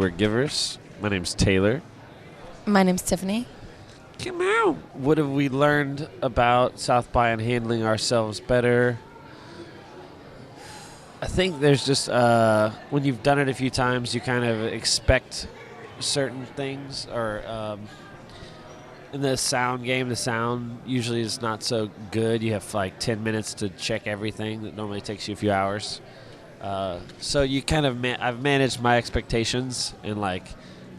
We're Givers. My name's Taylor. My name's Tiffany. Come out. What have we learned about South by and handling ourselves better? I think there's just, when you've done it a few times, you kind of expect certain things, or in the sound game, the sound usually is not so good. You have like 10 minutes to check everything that normally takes you a few hours. So you kind of, I've managed my expectations and like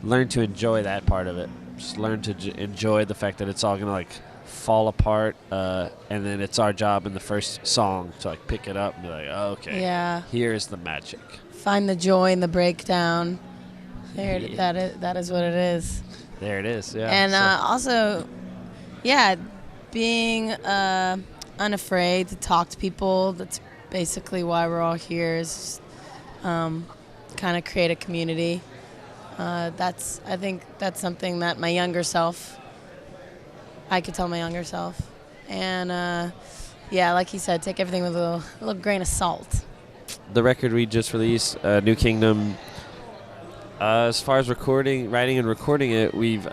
learned to enjoy that part of it. Just learn to enjoy the fact that it's all gonna like fall apart, and then it's our job in the first song to like pick it up and be like, oh, okay, yeah, here's the magic. Find the joy in the breakdown. There, Yeah. that is what it is. There it is. Yeah. And also, yeah, being unafraid to talk to people. That's basically why we're all here. Is kind of create a community. I think that's something that my younger self, I could tell my younger self. And yeah, like he said, take everything with a little grain of salt. The record we just released, New Kingdom, as far as writing and recording it, we've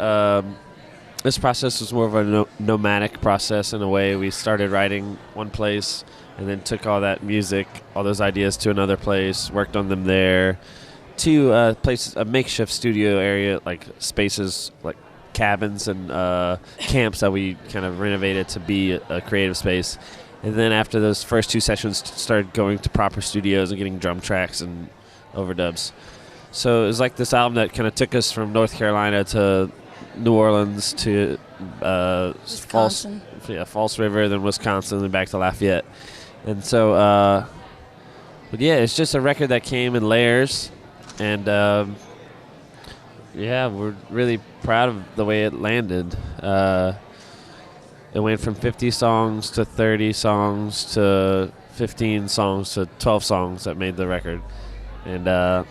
this process was more of a nomadic process in a way. We started writing one place and then took all that music, all those ideas to another place, worked on them there. To places, a makeshift studio area, like spaces, like cabins and camps that we kind of renovated to be a creative space. And then after those first two sessions, started going to proper studios and getting drum tracks and overdubs. So it was like this album that kind of took us from North Carolina to New Orleans to False River, then Wisconsin, then back to Lafayette. And so, but yeah, it's just a record that came in layers. And, yeah, we're really proud of the way it landed. It went from 50 songs to 30 songs to 15 songs to 12 songs that made the record. And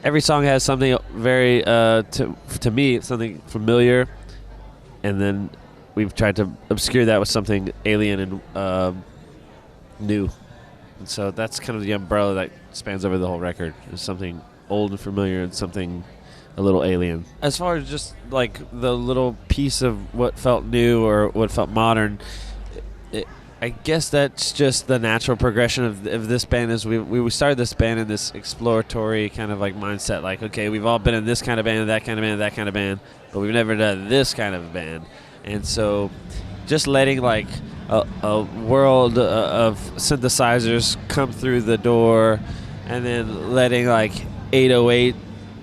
every song has something very, to me, something familiar. And then we've tried to obscure that with something alien and new. And so that's kind of the umbrella that spans over the whole record. Is something old and familiar and something a little alien. As far as just like the little piece of what felt new or what felt modern, I guess that's just the natural progression of this band. Is we started this band in this exploratory kind of like mindset. Like, okay, we've all been in this kind of band, that kind of band, that kind of band, but we've never done this kind of band. And so just letting like a world of synthesizers come through the door, and then letting like 808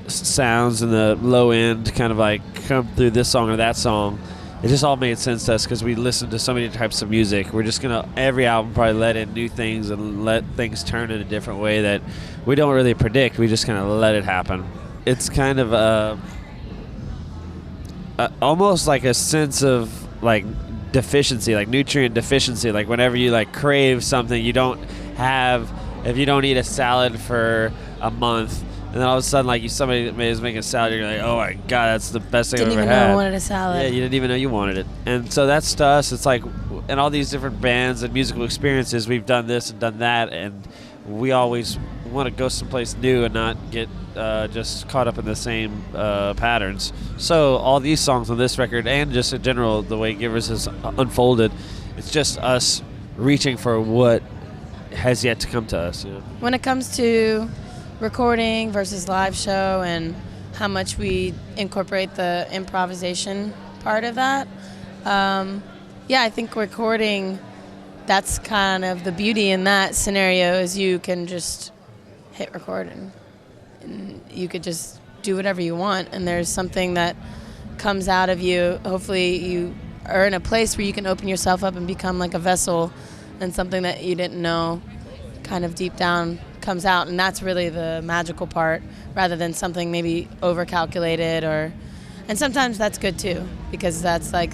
sounds in the low end kind of like come through this song or that song. It just all made sense to us because we listened to so many types of music. We're just going to, every album probably let in new things and let things turn in a different way that we don't really predict. We just kind of let it happen. It's kind of almost like a sense of like deficiency, like nutrient deficiency. Like whenever you like crave something you don't have, if you don't eat a salad for a month, and then all of a sudden like somebody is making a salad, you're like, oh my god, that's the best thing I've ever had. Didn't even know I wanted a salad. Yeah, you didn't even know you wanted it. And so that's to us, it's like in all these different bands and musical experiences, we've done this and done that, and we always want to go someplace new and not get just caught up in the same patterns. So all these songs on this record, and just in general the way Givers has unfolded, it's just us reaching for what has yet to come to us. You know? When it comes to recording versus live show and how much we incorporate the improvisation part of that, yeah, I think recording, that's kind of the beauty in that scenario, is you can just hit record and you could just do whatever you want, and there's something that comes out of you. Hopefully you are in a place where you can open yourself up and become like a vessel, and something that you didn't know kind of deep down comes out, and that's really the magical part, rather than something maybe over-calculated. And sometimes that's good too, because that's like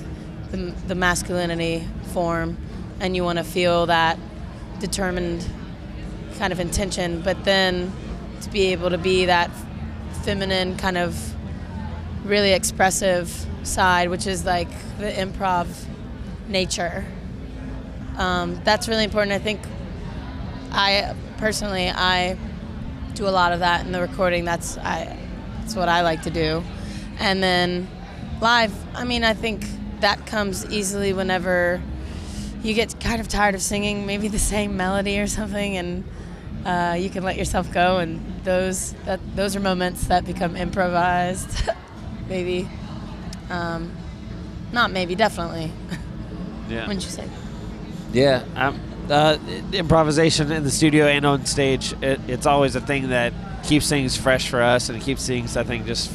the masculinity form, and you want to feel that determined kind of intention, but then to be able to be that feminine kind of really expressive side, which is like the improv nature. That's really important. I think I do a lot of that in the recording. That's what I like to do. And then live, I mean, I think that comes easily whenever you get kind of tired of singing maybe the same melody or something, and you can let yourself go, and those are moments that become improvised. Maybe. Not maybe, definitely. Yeah. Wouldn't you say? Yeah. Improvisation in the studio and on stage, it's always a thing that keeps things fresh for us, and it keeps things, I think, just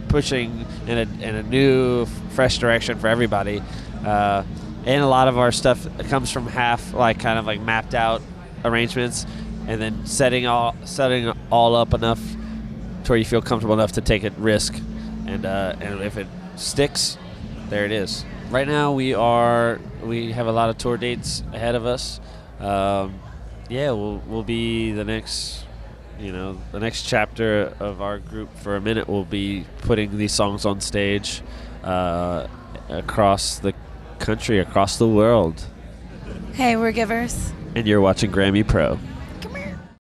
pushing in a new, fresh direction for everybody. And a lot of our stuff comes from kind of mapped out arrangements, and then setting all up enough to where you feel comfortable enough to take a risk, and if it sticks, there it is. Right now we have a lot of tour dates ahead of us. We'll be the next chapter of our group for a minute. We'll be putting these songs on stage across the country, across the world. Hey, we're Givers. And you're watching Grammy Pro.